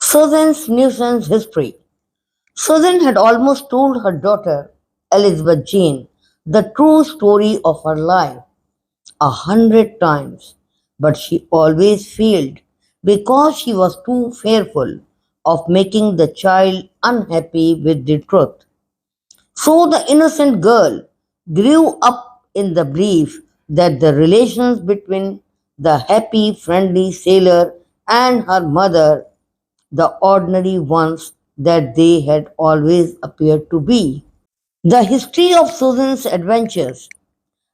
Susan's nuisance history. Susan had almost told her daughter, Elizabeth Jane, the true story of her life 100 times, but she always failed because she was too fearful of making the child unhappy with the truth. So the innocent girl grew up in the belief that the relations between the happy, friendly sailor and her mother, the ordinary ones that they had always appeared to be. The history of Susan's adventures,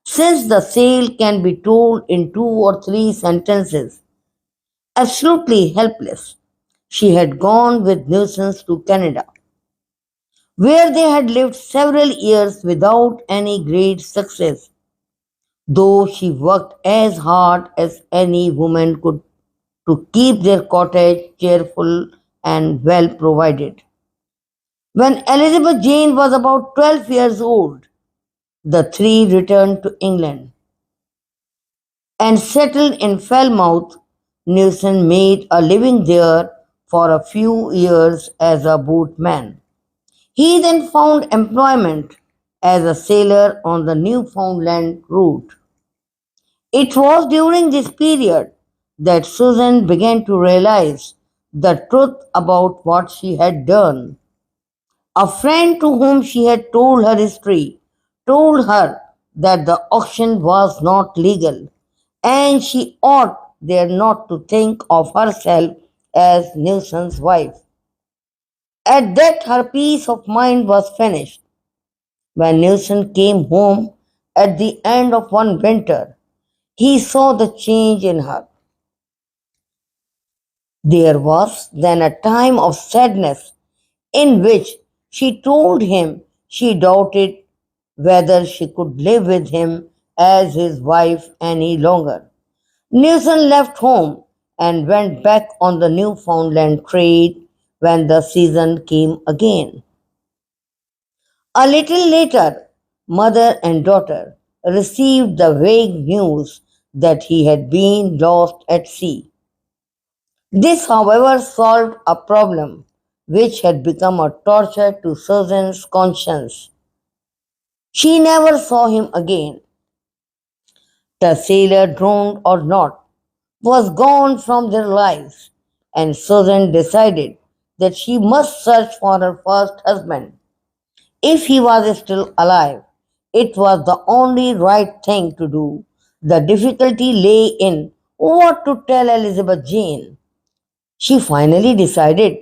since the sale can be told in 2 or 3 sentences, absolutely helpless. She had gone with Nelsons to Canada, where they had lived several years without any great success, though she worked as hard as any woman could to keep their cottage cheerful and well provided. When Elizabeth Jane was about 12 years old, the three returned to England and settled in Falmouth. Newson made a living there for a few years as a boatman. He then found employment as a sailor on the Newfoundland route. It was during this period that Susan began to realize the truth about what she had done. A friend to whom she had told her history told her that the auction was not legal and she ought there not to think of herself as Nelson's wife. At that her peace of mind was finished. When Nelson came home at the end of one winter, he saw the change in her. There was then a time of sadness in which she told him she doubted whether she could live with him as his wife any longer. Newson left home and went back on the Newfoundland trade when the season came again. A little later, mother and daughter received the vague news that he had been lost at sea. This, however, solved a problem which had become a torture to Susan's conscience. She never saw him again. The sailor, drowned or not, was gone from their lives, and Susan decided that she must search for her first husband. If he was still alive, it was the only right thing to do. The difficulty lay in what to tell Elizabeth Jane. She finally decided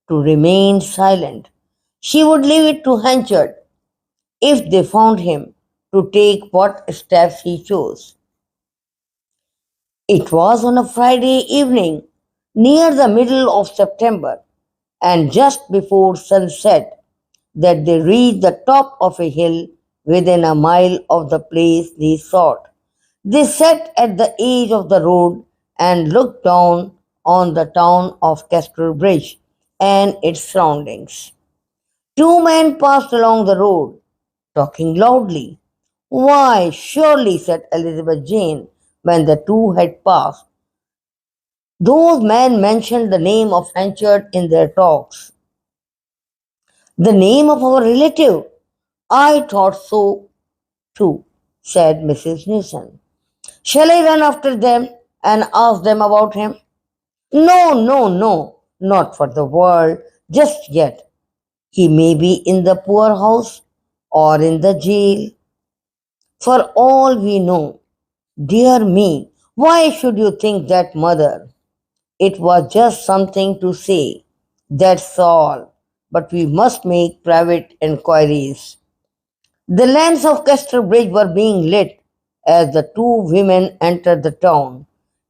to remain silent. She would leave it to Henchard, if they found him, to take what steps he chose. It was on a Friday evening, near the middle of September, and just before sunset, that they reached the top of a hill within a mile of the place they sought. They sat at the edge of the road and looked down on the town of Casterbridge and its surroundings. Two men passed along the road, talking loudly. Why, surely, said Elizabeth Jane, when the two had passed, those men mentioned the name of Henchard in their talks. The name of our relative. I thought so too, said Mrs. Newson. Shall I run after them and ask them about him? No, no, no, not for the world, just yet. He may be in the poorhouse or in the jail, for all we know. Dear me, why should you think that, mother? It was just something to say, that's all. But we must make private inquiries. The lamps of Casterbridge were being lit as the two women entered the town,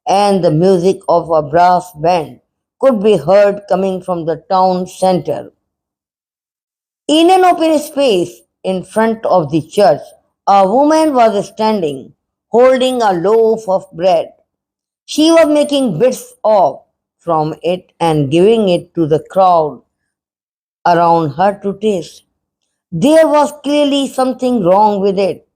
and the music of a brass band could be heard coming from the town centre. In an open space in front of the church, a woman was standing, holding a loaf of bread. She was making bits off from it and giving it to the crowd around her to taste. There was clearly something wrong with it.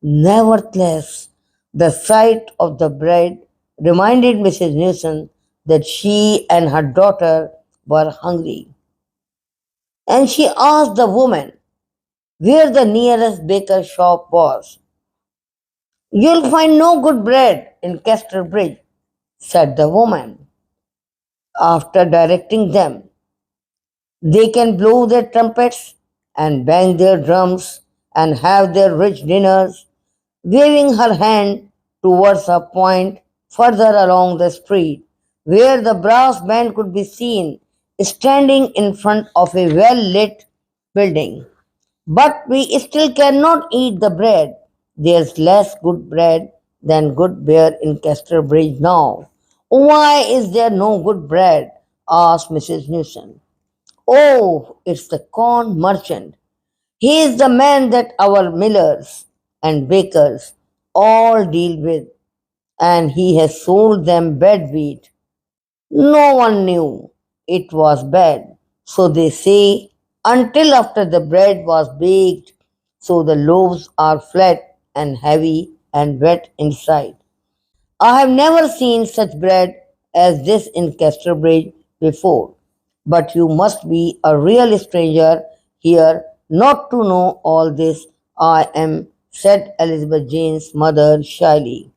Nevertheless, the sight of the bread reminded Mrs. Newson that she and her daughter were hungry. And she asked the woman where the nearest baker shop was. You'll find no good bread in Casterbridge, said the woman. After directing them, they can blow their trumpets and bang their drums and have their rich dinners, waving her hand towards a point further along the street where the brass band could be seen standing in front of a well lit building. But we still cannot eat the bread. There's less good bread than good beer in Casterbridge now. Why is there no good bread? Asked Mrs. Newson. Oh, it's the corn merchant. He is the man that our millers and bakers all deal with, and he has sold them bad wheat. No one knew it was bad, so they say, until after the bread was baked, so the loaves are flat and heavy and wet inside. I have never seen such bread as this in Casterbridge before, but you must be a real stranger here not to know all this. I am, said Elizabeth Jane's mother shyly.